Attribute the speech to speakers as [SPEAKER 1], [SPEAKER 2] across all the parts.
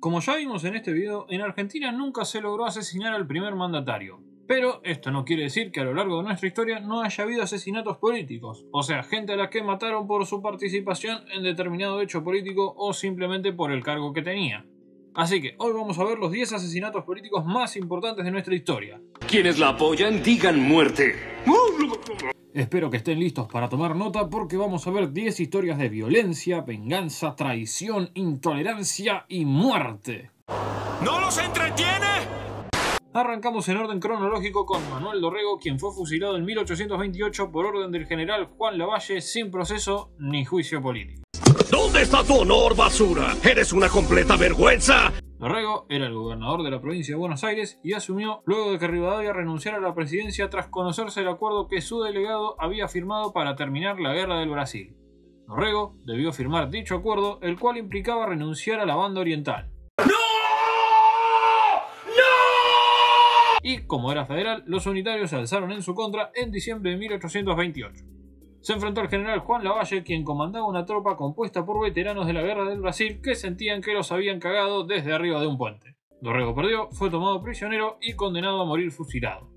[SPEAKER 1] Como ya vimos en este video, en Argentina nunca se logró asesinar al primer mandatario. Pero esto no quiere decir que a lo largo de nuestra historia no haya habido asesinatos políticos, o sea, gente a la que mataron por su participación en determinado hecho político o simplemente por el cargo que tenía. Así que hoy vamos a ver los 10 asesinatos políticos más importantes de nuestra historia.
[SPEAKER 2] Quienes la apoyan digan muerte.
[SPEAKER 1] Espero que estén listos para tomar nota porque vamos a ver 10 historias de violencia, venganza, traición, intolerancia y muerte.
[SPEAKER 2] ¿No los entretiene?
[SPEAKER 1] Arrancamos en orden cronológico con Manuel Dorrego, quien fue fusilado en 1828 por orden del general Juan Lavalle sin proceso ni juicio político.
[SPEAKER 2] ¿Dónde está tu honor, basura? ¡Eres una completa vergüenza!
[SPEAKER 1] Dorrego era el gobernador de la provincia de Buenos Aires y asumió luego de que Rivadavia renunciara a la presidencia tras conocerse el acuerdo que su delegado había firmado para terminar la guerra del Brasil. Dorrego debió firmar dicho acuerdo, el cual implicaba renunciar a la banda oriental. Y como era federal, los unitarios se alzaron en su contra en diciembre de 1828. Se enfrentó al general Juan Lavalle, quien comandaba una tropa compuesta por veteranos de la guerra del Brasil que sentían que los habían cagado desde arriba de un puente. Dorrego perdió, fue tomado prisionero y condenado a morir fusilado.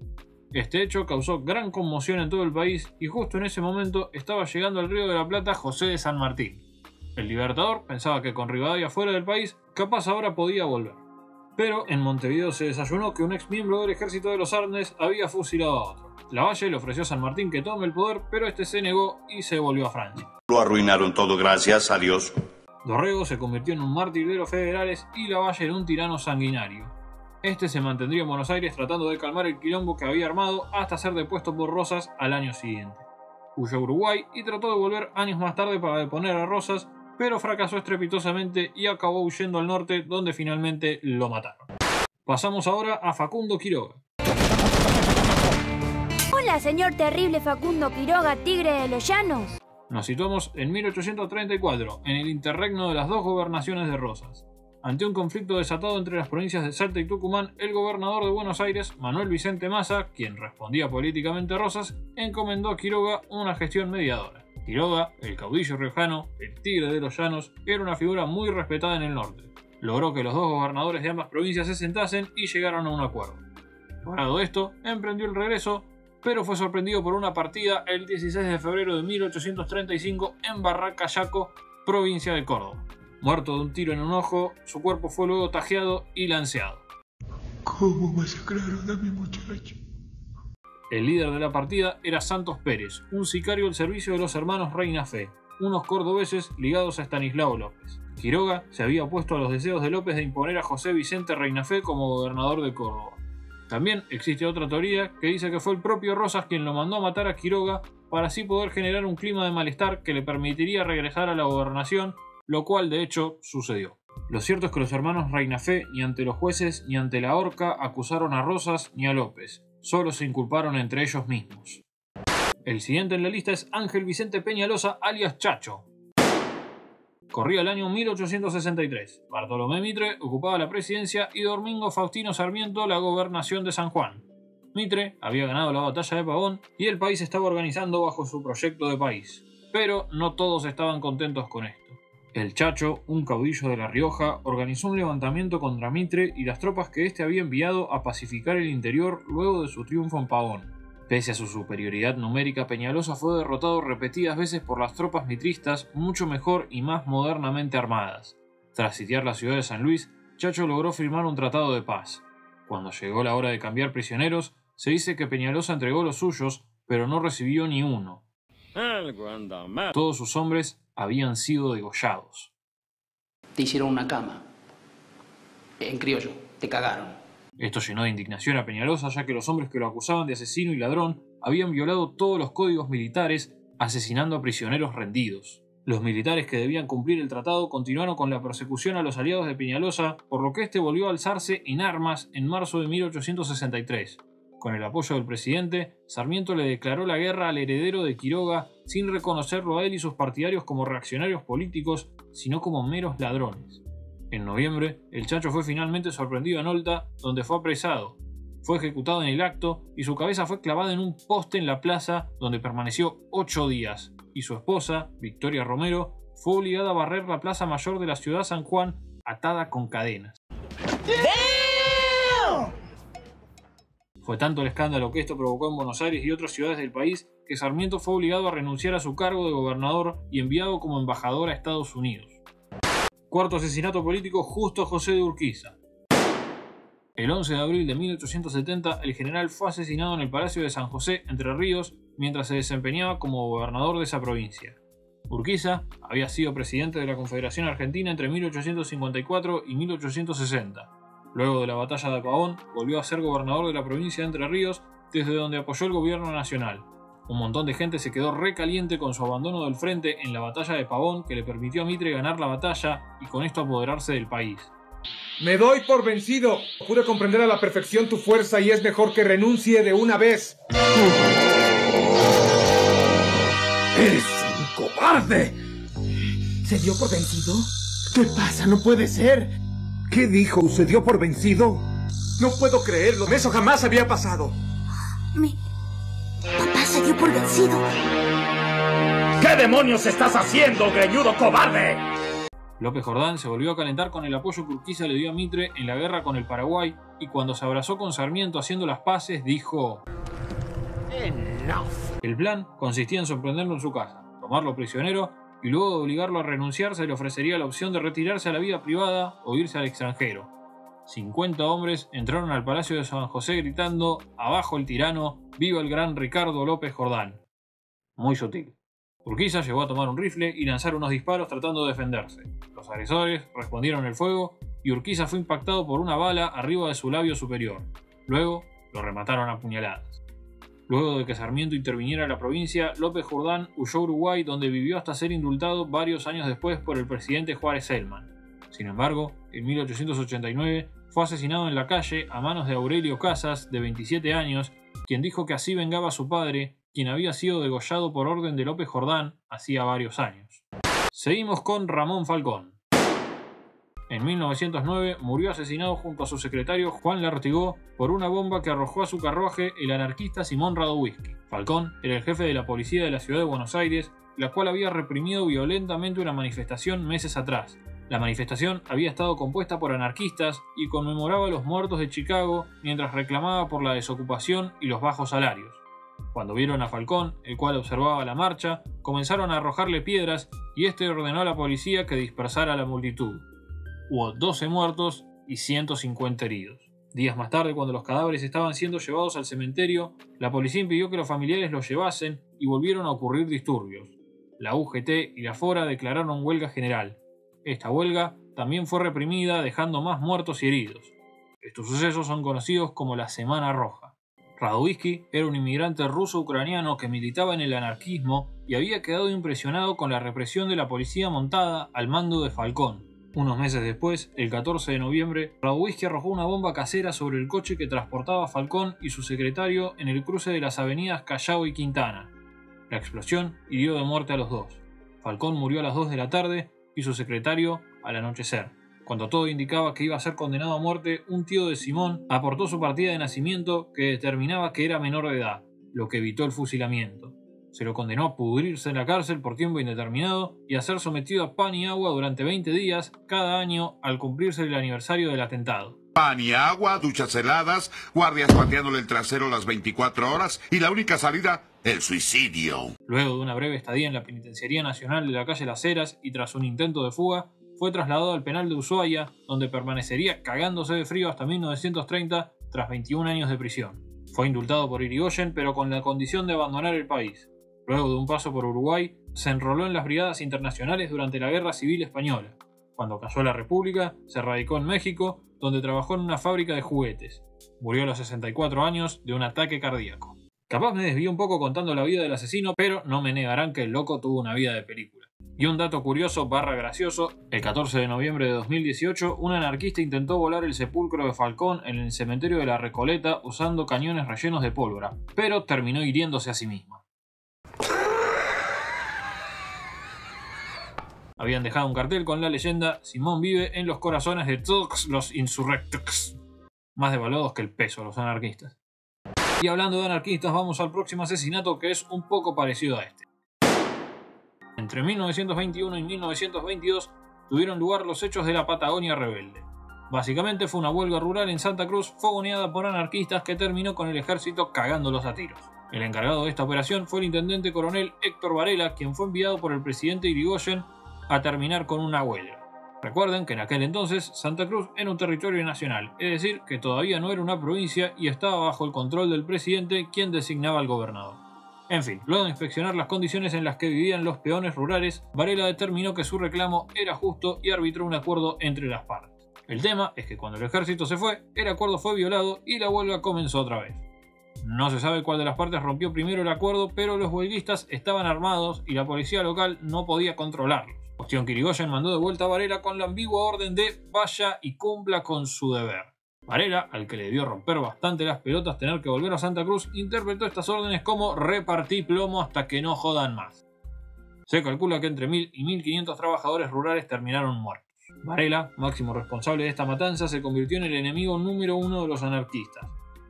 [SPEAKER 1] Este hecho causó gran conmoción en todo el país y justo en ese momento estaba llegando al Río de la Plata José de San Martín. El Libertador pensaba que con Rivadavia fuera del país, capaz ahora podía volver. Pero en Montevideo se desayunó que un ex miembro del ejército de los Andes había fusilado a otro. Lavalle le ofreció a San Martín que tome el poder, pero este se negó y se volvió a Francia.
[SPEAKER 3] Lo arruinaron todo, gracias a Dios.
[SPEAKER 1] Dorrego se convirtió en un mártir de los federales y Lavalle en un tirano sanguinario. Este se mantendría en Buenos Aires tratando de calmar el quilombo que había armado hasta ser depuesto por Rosas al año siguiente. Huyó a Uruguay y trató de volver años más tarde para deponer a Rosas, pero fracasó estrepitosamente y acabó huyendo al norte, donde finalmente lo mataron. Pasamos ahora a Facundo Quiroga.
[SPEAKER 4] Hola, señor terrible Facundo Quiroga, tigre de los llanos.
[SPEAKER 1] Nos situamos en 1834, en el interregno de las dos gobernaciones de Rosas. Ante un conflicto desatado entre las provincias de Salta y Tucumán, el gobernador de Buenos Aires, Manuel Vicente Massa, quien respondía políticamente a Rosas, encomendó a Quiroga una gestión mediadora. Quiroga, el caudillo riojano, el tigre de los llanos, era una figura muy respetada en el norte. Logró que los dos gobernadores de ambas provincias se sentasen y llegaron a un acuerdo. Logrado esto, emprendió el regreso, pero fue sorprendido por una partida el 16 de febrero de 1835 en Barrancayaco, provincia de Córdoba. Muerto de un tiro en un ojo, su cuerpo fue luego tajeado y lanceado.
[SPEAKER 5] ¿Cómo masacraron a mi muchacho?
[SPEAKER 1] El líder de la partida era Santos Pérez, un sicario al servicio de los hermanos Reina Fe, unos cordobeses ligados a Estanislao López. Quiroga se había opuesto a los deseos de López de imponer a José Vicente Reina Fe como gobernador de Córdoba. También existe otra teoría que dice que fue el propio Rosas quien lo mandó a matar a Quiroga para así poder generar un clima de malestar que le permitiría regresar a la gobernación, lo cual de hecho sucedió. Lo cierto es que los hermanos Reina Fe ni ante los jueces ni ante la horca acusaron a Rosas ni a López, solo se inculparon entre ellos mismos. El siguiente en la lista es Ángel Vicente Peñalosa alias Chacho. Corría el año 1863. Bartolomé Mitre ocupaba la presidencia y Domingo Faustino Sarmiento la gobernación de San Juan. Mitre había ganado la batalla de Pavón y el país estaba organizando bajo su proyecto de país. Pero no todos estaban contentos con esto. El Chacho, un caudillo de La Rioja, organizó un levantamiento contra Mitre y las tropas que éste había enviado a pacificar el interior luego de su triunfo en Pavón. Pese a su superioridad numérica, Peñalosa fue derrotado repetidas veces por las tropas mitristas, mucho mejor y más modernamente armadas. Tras sitiar la ciudad de San Luis, Chacho logró firmar un tratado de paz. Cuando llegó la hora de cambiar prisioneros, se dice que Peñalosa entregó los suyos, pero no recibió ni uno. Todos sus hombres habían sido degollados.
[SPEAKER 6] Te hicieron una cama. En criollo, te cagaron.
[SPEAKER 1] Esto llenó de indignación a Peñalosa, ya que los hombres que lo acusaban de asesino y ladrón habían violado todos los códigos militares, asesinando a prisioneros rendidos. Los militares que debían cumplir el tratado continuaron con la persecución a los aliados de Peñalosa, por lo que este volvió a alzarse en armas en marzo de 1863. Con el apoyo del presidente, Sarmiento le declaró la guerra al heredero de Quiroga sin reconocerlo a él y sus partidarios como reaccionarios políticos, sino como meros ladrones. En noviembre, el Chacho fue finalmente sorprendido en Olta, donde fue apresado. Fue ejecutado en el acto y su cabeza fue clavada en un poste en la plaza, donde permaneció 8 días, y su esposa, Victoria Romero, fue obligada a barrer la plaza mayor de la ciudad San Juan atada con cadenas. Fue tanto el escándalo que esto provocó en Buenos Aires y otras ciudades del país que Sarmiento fue obligado a renunciar a su cargo de gobernador y enviado como embajador a Estados Unidos. Cuarto asesinato político, Justo José de Urquiza. El 11 de abril de 1870, el general fue asesinado en el Palacio de San José, Entre Ríos, mientras se desempeñaba como gobernador de esa provincia. Urquiza había sido presidente de la Confederación Argentina entre 1854 y 1860. Luego de la batalla de Pavón, volvió a ser gobernador de la provincia de Entre Ríos, desde donde apoyó el gobierno nacional. Un montón de gente se quedó recaliente con su abandono del frente en la batalla de Pavón, que le permitió a Mitre ganar la batalla y con esto apoderarse del país.
[SPEAKER 7] Me doy por vencido. Pude comprender a la perfección tu fuerza y es mejor que renuncie de una vez.
[SPEAKER 2] ¡Eres un cobarde!
[SPEAKER 7] ¿Se dio por vencido? ¿Qué pasa? No puede ser.
[SPEAKER 2] ¿Qué dijo? ¿Se dio por vencido?
[SPEAKER 7] No puedo creerlo. Eso jamás había pasado.
[SPEAKER 4] Mi papá se dio por vencido.
[SPEAKER 2] ¿Qué demonios estás haciendo, greñudo cobarde?
[SPEAKER 1] López Jordán se volvió a calentar con el apoyo que Urquiza le dio a Mitre en la guerra con el Paraguay y cuando se abrazó con Sarmiento haciendo las paces dijo: El plan consistía en sorprenderlo en su casa, tomarlo prisionero y luego de obligarlo a renunciar se le ofrecería la opción de retirarse a la vida privada o irse al extranjero. 50 hombres entraron al Palacio de San José gritando: ¡Abajo el tirano! ¡Viva el gran Ricardo López Jordán! Muy sutil. Urquiza llegó a tomar un rifle y lanzar unos disparos tratando de defenderse. Los agresores respondieron el fuego y Urquiza fue impactado por una bala arriba de su labio superior. Luego lo remataron a puñaladas. Luego de que Sarmiento interviniera en la provincia, López Jordán huyó a Uruguay, donde vivió hasta ser indultado varios años después por el presidente Juárez Celman. Sin embargo, en 1889 fue asesinado en la calle a manos de Aurelio Casas, de 27 años, quien dijo que así vengaba a su padre, quien había sido degollado por orden de López Jordán hacía varios años. Seguimos con Ramón Falcón. En 1909 murió asesinado junto a su secretario Juan Lartigó por una bomba que arrojó a su carruaje el anarquista Simón Radowisky. Falcón era el jefe de la policía de la ciudad de Buenos Aires, la cual había reprimido violentamente una manifestación meses atrás. La manifestación había estado compuesta por anarquistas y conmemoraba los muertos de Chicago mientras reclamaba por la desocupación y los bajos salarios. Cuando vieron a Falcón, el cual observaba la marcha, comenzaron a arrojarle piedras y este ordenó a la policía que dispersara a la multitud. Hubo 12 muertos y 150 heridos. Días más tarde, cuando los cadáveres estaban siendo llevados al cementerio, la policía impidió que los familiares los llevasen y volvieron a ocurrir disturbios. La UGT y la FORA declararon huelga general. Esta huelga también fue reprimida, dejando más muertos y heridos. Estos sucesos son conocidos como la Semana Roja. Radowisky era un inmigrante ruso-ucraniano que militaba en el anarquismo y había quedado impresionado con la represión de la policía montada al mando de Falcón. Unos meses después, el 14 de noviembre, Radowisky arrojó una bomba casera sobre el coche que transportaba a Falcón y su secretario en el cruce de las avenidas Callao y Quintana. La explosión hirió de muerte a los dos. Falcón murió a las 2 de la tarde y su secretario al anochecer. Cuando todo indicaba que iba a ser condenado a muerte, un tío de Simón aportó su partida de nacimiento que determinaba que era menor de edad, lo que evitó el fusilamiento. Se lo condenó a pudrirse en la cárcel por tiempo indeterminado y a ser sometido a pan y agua durante 20 días cada año al cumplirse el aniversario del atentado.
[SPEAKER 8] Pan y agua, duchas heladas, guardias pateándole el trasero las 24 horas y la única salida, el suicidio.
[SPEAKER 1] Luego de una breve estadía en la Penitenciaría Nacional de la calle Las Heras y tras un intento de fuga, fue trasladado al penal de Ushuaia, donde permanecería cagándose de frío hasta 1930 tras 21 años de prisión. Fue indultado por Irigoyen, pero con la condición de abandonar el país. Luego de un paso por Uruguay, se enroló en las brigadas internacionales durante la Guerra Civil Española. Cuando cayó la República, se radicó en México, donde trabajó en una fábrica de juguetes. Murió a los 64 años de un ataque cardíaco. Capaz me desvío un poco contando la vida del asesino, pero no me negarán que el loco tuvo una vida de película. Y un dato curioso / gracioso, el 14 de noviembre de 2018, un anarquista intentó volar el sepulcro de Falcón en el cementerio de la Recoleta usando cañones rellenos de pólvora, pero terminó hiriéndose a sí mismo. Habían dejado un cartel con la leyenda «Simón vive en los corazones de todos los insurrectos». Más devaluados que el peso los anarquistas. Y hablando de anarquistas, vamos al próximo asesinato, que es un poco parecido a este. Entre 1921 y 1922, tuvieron lugar los hechos de la Patagonia Rebelde. Básicamente fue una huelga rural en Santa Cruz fogoneada por anarquistas que terminó con el ejército cagándolos a tiros. El encargado de esta operación fue el intendente coronel Héctor Varela, quien fue enviado por el presidente Irigoyen a terminar con una huelga. Recuerden que en aquel entonces Santa Cruz era un territorio nacional, es decir, que todavía no era una provincia y estaba bajo el control del presidente, quien designaba al gobernador. En fin, luego de inspeccionar las condiciones en las que vivían los peones rurales, Varela determinó que su reclamo era justo y arbitró un acuerdo entre las partes. El tema es que cuando el ejército se fue, el acuerdo fue violado y la huelga comenzó otra vez. No se sabe cuál de las partes rompió primero el acuerdo, pero los huelguistas estaban armados y la policía local no podía controlarlos. Cuestión que Irigoyen mandó de vuelta a Varela con la ambigua orden de vaya y cumpla con su deber. Varela, al que le debió romper bastante las pelotas tener que volver a Santa Cruz, interpretó estas órdenes como repartí plomo hasta que no jodan más. Se calcula que entre 1000 y 1500 trabajadores rurales terminaron muertos. Varela, máximo responsable de esta matanza, se convirtió en el enemigo número 1 de los anarquistas.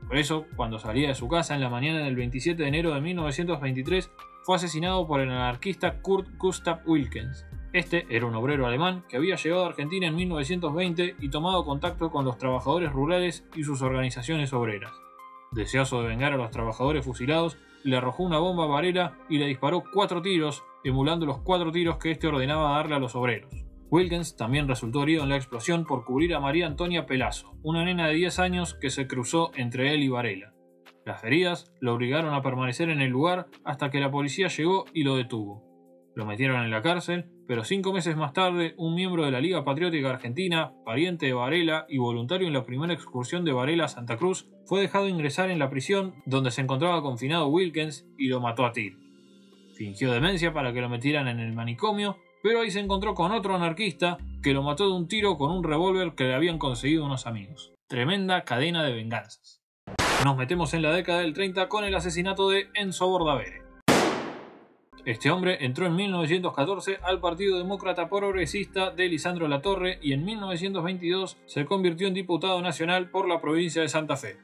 [SPEAKER 1] Por eso, cuando salía de su casa en la mañana del 27 de enero de 1923, fue asesinado por el anarquista Kurt Gustav Wilkens. Este era un obrero alemán que había llegado a Argentina en 1920 y tomado contacto con los trabajadores rurales y sus organizaciones obreras. Deseoso de vengar a los trabajadores fusilados, le arrojó una bomba a Varela y le disparó 4 tiros, emulando los 4 tiros que este ordenaba darle a los obreros. Wilkens también resultó herido en la explosión por cubrir a María Antonia Pelazo, una nena de 10 años que se cruzó entre él y Varela. Las heridas lo obligaron a permanecer en el lugar hasta que la policía llegó y lo detuvo. Lo metieron en la cárcel, pero 5 meses más tarde, un miembro de la Liga Patriótica Argentina, pariente de Varela y voluntario en la primera excursión de Varela a Santa Cruz, fue dejado ingresar en la prisión donde se encontraba confinado Wilkens y lo mató a tiros. Fingió demencia para que lo metieran en el manicomio, pero ahí se encontró con otro anarquista que lo mató de un tiro con un revólver que le habían conseguido unos amigos. Tremenda cadena de venganzas. Nos metemos en la década del 30 con el asesinato de Enzo Bordavere. Este hombre entró en 1914 al Partido Demócrata Progresista de Lisandro Latorre y en 1922 se convirtió en diputado nacional por la provincia de Santa Fe.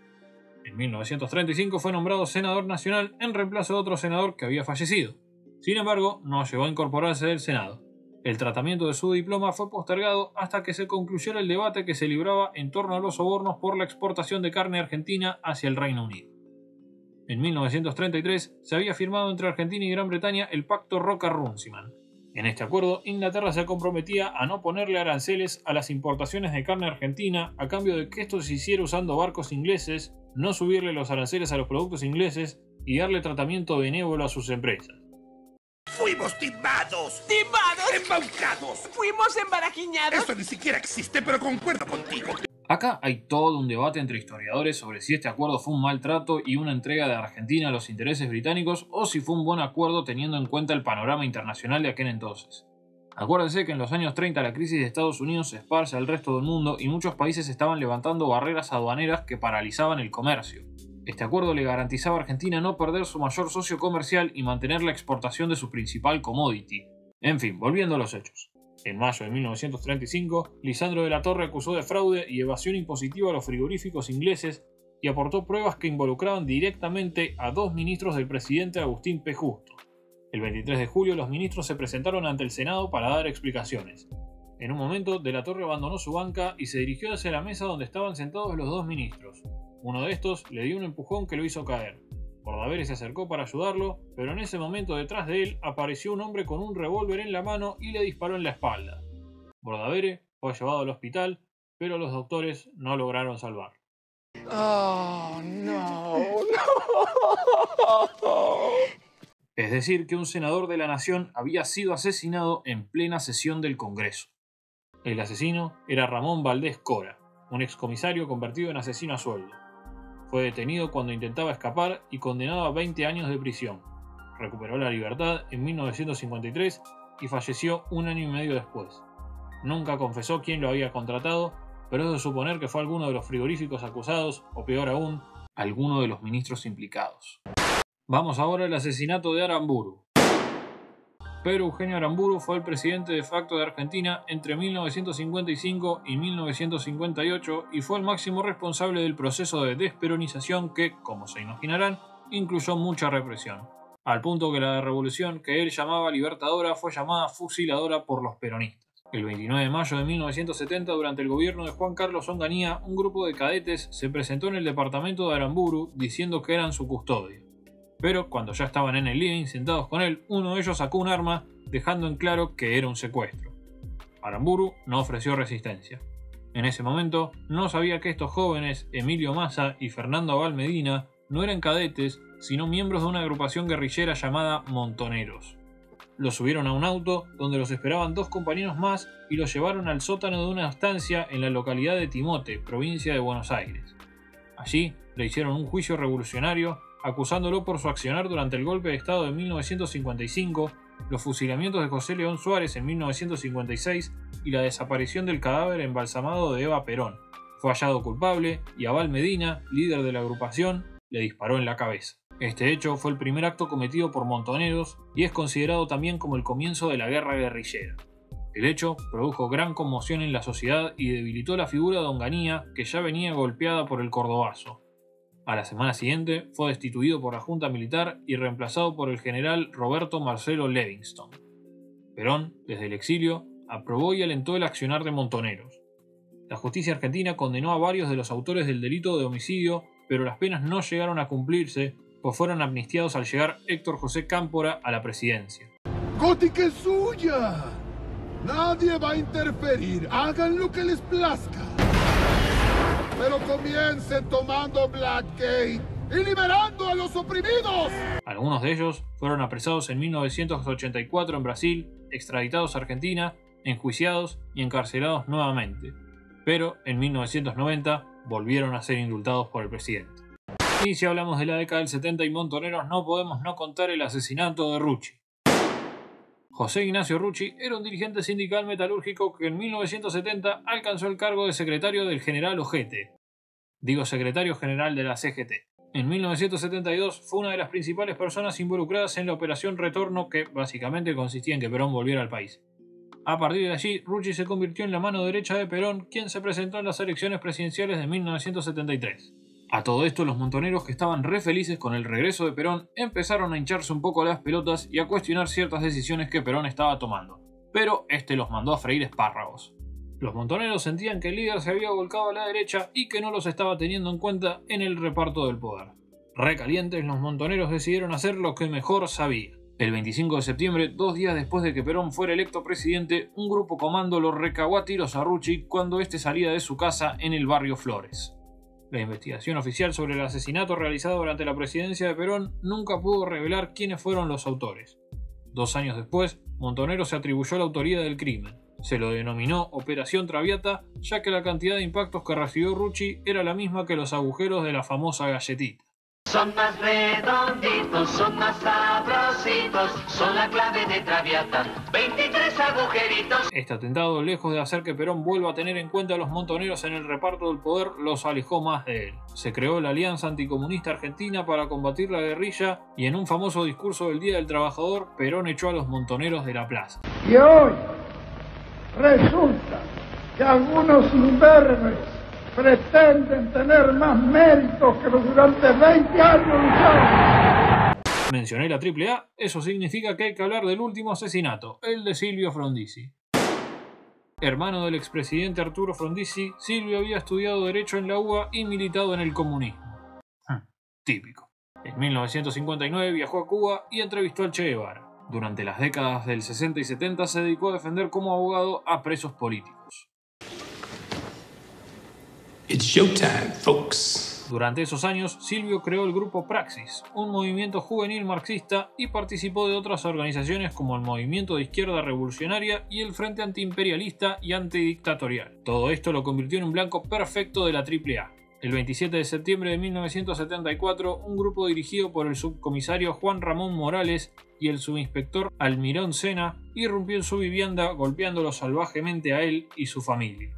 [SPEAKER 1] En 1935 fue nombrado senador nacional en reemplazo de otro senador que había fallecido. Sin embargo, no llegó a incorporarse del Senado. El tratamiento de su diploma fue postergado hasta que se concluyera el debate que se libraba en torno a los sobornos por la exportación de carne argentina hacia el Reino Unido. En 1933 se había firmado entre Argentina y Gran Bretaña el Pacto Roca-Runciman. En este acuerdo, Inglaterra se comprometía a no ponerle aranceles a las importaciones de carne argentina a cambio de que esto se hiciera usando barcos ingleses, no subirle los aranceles a los productos ingleses y darle tratamiento benévolo a sus empresas.
[SPEAKER 2] Fuimos timados.
[SPEAKER 9] ¿Timados?
[SPEAKER 2] Embaucados.
[SPEAKER 9] Fuimos embarajiñados.
[SPEAKER 2] Eso ni siquiera existe, pero concuerdo contigo.
[SPEAKER 1] Acá hay todo un debate entre historiadores sobre si este acuerdo fue un maltrato y una entrega de Argentina a los intereses británicos o si fue un buen acuerdo teniendo en cuenta el panorama internacional de aquel entonces. Acuérdense que en los años 30 la crisis de Estados Unidos se esparce al resto del mundo y muchos países estaban levantando barreras aduaneras que paralizaban el comercio. Este acuerdo le garantizaba a Argentina no perder su mayor socio comercial y mantener la exportación de su principal commodity. En fin, volviendo a los hechos. En mayo de 1935, Lisandro de la Torre acusó de fraude y evasión impositiva a los frigoríficos ingleses y aportó pruebas que involucraban directamente a 2 ministros del presidente Agustín P. Justo. El 23 de julio los ministros se presentaron ante el Senado para dar explicaciones. En un momento, de la Torre abandonó su banca y se dirigió hacia la mesa donde estaban sentados los 2 ministros. Uno de estos le dio un empujón que lo hizo caer. Bordavere se acercó para ayudarlo, pero en ese momento detrás de él apareció un hombre con un revólver en la mano y le disparó en la espalda. Bordavere fue llevado al hospital, pero los doctores no lograron salvarlo.
[SPEAKER 9] Oh, no.
[SPEAKER 1] Es decir, que un senador de la nación había sido asesinado en plena sesión del Congreso. El asesino era Ramón Valdés Cora, un excomisario convertido en asesino a sueldo. Fue detenido cuando intentaba escapar y condenado a 20 años de prisión. Recuperó la libertad en 1953 y falleció 1 año y medio después. Nunca confesó quién lo había contratado, pero es de suponer que fue alguno de los frigoríficos acusados, o peor aún, alguno de los ministros implicados. Vamos ahora al asesinato de Aramburu. Pedro Eugenio Aramburu fue el presidente de facto de Argentina entre 1955 y 1958 y fue el máximo responsable del proceso de desperonización que, como se imaginarán, incluyó mucha represión, al punto que la revolución que él llamaba libertadora fue llamada fusiladora por los peronistas. El 29 de mayo de 1970, durante el gobierno de Juan Carlos Onganía, un grupo de cadetes se presentó en el departamento de Aramburu diciendo que eran su custodia. Pero cuando ya estaban en el living sentados con él, uno de ellos sacó un arma, dejando en claro que era un secuestro. Aramburu no ofreció resistencia. En ese momento, no sabía que estos jóvenes, Emilio Massa y Fernando Abal Medina, no eran cadetes, sino miembros de una agrupación guerrillera llamada Montoneros. Los subieron a un auto donde los esperaban 2 compañeros más y los llevaron al sótano de una estancia en la localidad de Timote, provincia de Buenos Aires. Allí le hicieron un juicio revolucionario, acusándolo por su accionar durante el golpe de Estado de 1955, los fusilamientos de José León Suárez en 1956 y la desaparición del cadáver embalsamado de Eva Perón. Fue hallado culpable y Abal Medina, líder de la agrupación, le disparó en la cabeza. Este hecho fue el primer acto cometido por Montoneros y es considerado también como el comienzo de la guerra guerrillera. El hecho produjo gran conmoción en la sociedad y debilitó la figura de Onganía, que ya venía golpeada por el cordobazo. A la semana siguiente fue destituido por la Junta Militar y reemplazado por el general Roberto Marcelo Levingston. Perón, desde el exilio, aprobó y alentó el accionar de Montoneros. La justicia argentina condenó a varios de los autores del delito de homicidio, pero las penas no llegaron a cumplirse, pues fueron amnistiados al llegar Héctor José Cámpora a la presidencia.
[SPEAKER 5] ¡Gótica es suya! Nadie va a interferir, hagan lo que les plazca. Pero comiencen tomando Blackgate y liberando a los oprimidos.
[SPEAKER 1] Algunos de ellos fueron apresados en 1984 en Brasil, extraditados a Argentina, enjuiciados y encarcelados nuevamente. Pero en 1990 volvieron a ser indultados por el presidente. Y si hablamos de la década del 70 y Montoneros, no podemos no contar el asesinato de Rucci. José Ignacio Rucci era un dirigente sindical metalúrgico que en 1970 alcanzó el cargo de secretario del general Ojete. Digo, secretario general de la CGT. En 1972 fue una de las principales personas involucradas en la Operación Retorno, que básicamente consistía en que Perón volviera al país. A partir de allí, Rucci se convirtió en la mano derecha de Perón, quien se presentó en las elecciones presidenciales de 1973. A todo esto, los montoneros, que estaban re felices con el regreso de Perón, empezaron a hincharse un poco las pelotas y a cuestionar ciertas decisiones que Perón estaba tomando. Pero este los mandó a freír espárragos. Los montoneros sentían que el líder se había volcado a la derecha y que no los estaba teniendo en cuenta en el reparto del poder. Recalientes, los montoneros decidieron hacer lo que mejor sabían. El 25 de septiembre, 2 días después de que Perón fuera electo presidente, un grupo comando lo recagó a tiros a Rucci cuando este salía de su casa en el barrio Flores. La investigación oficial sobre el asesinato realizado durante la presidencia de Perón nunca pudo revelar quiénes fueron los autores. 2 años después, Montoneros se atribuyó la autoría del crimen. Se lo denominó Operación Traviata, ya que la cantidad de impactos que recibió Rucci era la misma que los agujeros de la famosa galletita.
[SPEAKER 10] Son más redonditos, son más sabrositos, son la clave de Traviata, 23 agujeritos.
[SPEAKER 1] Este atentado, lejos de hacer que Perón vuelva a tener en cuenta a los montoneros en el reparto del poder, los alejó más de él. Se creó la Alianza Anticomunista Argentina para combatir la guerrilla y en un famoso discurso del Día del Trabajador, Perón echó a los montoneros de la plaza.
[SPEAKER 11] Y hoy resulta que algunos imberbes pretenden tener más méritos que los durante 20 años lucharon.
[SPEAKER 1] Mencioné la AAA, eso significa que hay que hablar del último asesinato, el de Silvio Frondizi. Hermano del expresidente Arturo Frondizi, Silvio había estudiado Derecho en la UBA y militado en el comunismo. Típico. En 1959 viajó a Cuba y entrevistó al Che Guevara. Durante las décadas del 60 y 70 se dedicó a defender como abogado a presos políticos.
[SPEAKER 12] It's showtime, folks.
[SPEAKER 1] Durante esos años, Silvio creó el grupo Praxis, un movimiento juvenil marxista, y participó de otras organizaciones como el Movimiento de Izquierda Revolucionaria y el Frente Antiimperialista y Antidictatorial. Todo esto lo convirtió en un blanco perfecto de la AAA. El 27 de septiembre de 1974, un grupo dirigido por el subcomisario Juan Ramón Morales y el subinspector Almirón Sena irrumpió en su vivienda golpeándolo salvajemente a él y su familia.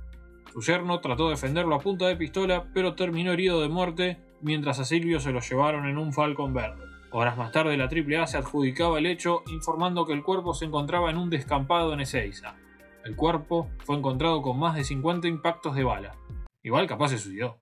[SPEAKER 1] Su yerno trató de defenderlo a punta de pistola, pero terminó herido de muerte, mientras a Silvio se lo llevaron en un Falcon verde. Horas más tarde, la AAA se adjudicaba el hecho, informando que el cuerpo se encontraba en un descampado en Ezeiza. El cuerpo fue encontrado con más de 50 impactos de bala. Igual capaz se suicidó.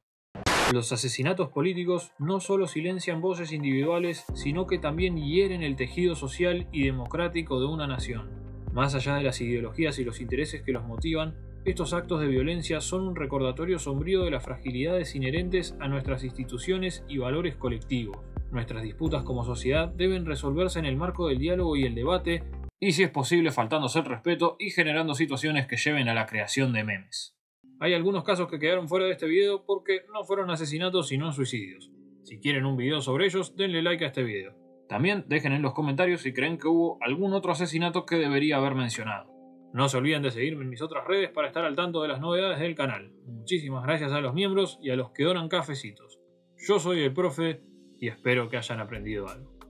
[SPEAKER 1] Los asesinatos políticos no solo silencian voces individuales, sino que también hieren el tejido social y democrático de una nación. Más allá de las ideologías y los intereses que los motivan, estos actos de violencia son un recordatorio sombrío de las fragilidades inherentes a nuestras instituciones y valores colectivos. Nuestras disputas como sociedad deben resolverse en el marco del diálogo y el debate, y si es posible faltándose el respeto y generando situaciones que lleven a la creación de memes. Hay algunos casos que quedaron fuera de este video porque no fueron asesinatos sino suicidios. Si quieren un video sobre ellos, denle like a este video. También dejen en los comentarios si creen que hubo algún otro asesinato que debería haber mencionado. No se olviden de seguirme en mis otras redes para estar al tanto de las novedades del canal. Muchísimas gracias a los miembros y a los que donan cafecitos. Yo soy el profe y espero que hayan aprendido algo.